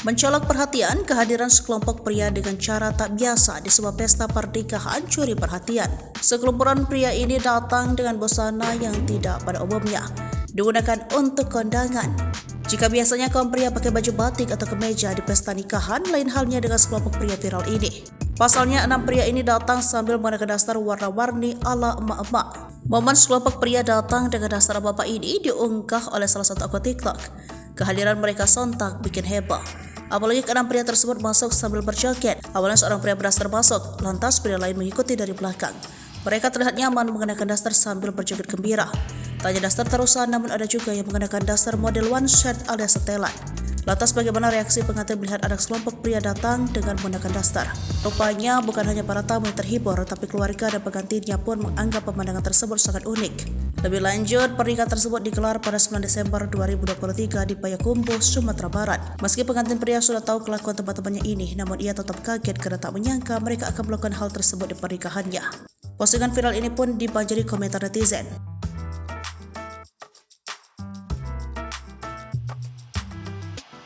Mencolok perhatian, kehadiran sekelompok pria dengan cara tak biasa di sebuah pesta pernikahan curi perhatian. Sekelumpuran pria ini datang dengan busana yang tidak pada umumnya digunakan untuk kondangan. Jika biasanya kaum pria pakai baju batik atau kemeja di pesta nikahan, lain halnya dengan sekelompok pria viral ini. Pasalnya, 6 pria ini datang sambil menggunakan dasar warna-warni ala emak-emak. Momen sekelompok pria datang dengan dasar bapak ini diunggah oleh salah satu akun TikTok. Kehadiran mereka sontak bikin heboh. Apalagi ke-6 pria tersebut masuk sambil berjoget. Awalnya seorang pria berdasar masuk, lantas pria lain mengikuti dari belakang. Mereka terlihat nyaman mengenakan dasar sambil berjoget gembira. Tak hanya dasar terusan, namun ada juga yang mengenakan dasar model one shot alias setelan. Lantas bagaimana reaksi pengantin melihat ada sekelompok pria datang dengan menggunakan dasar? Rupanya bukan hanya para tamu yang terhibur, tapi keluarga dan pengantinnya pun menganggap pemandangan tersebut sangat unik. Lebih lanjut, pernikahan tersebut digelar pada 9 Desember 2023 di Payakumbuh, Sumatera Barat. Meski pengantin pria sudah tahu kelakuan teman-temannya ini, namun ia tetap kaget karena tak menyangka mereka akan melakukan hal tersebut di pernikahannya. Postingan viral ini pun dibanjiri komentar netizen.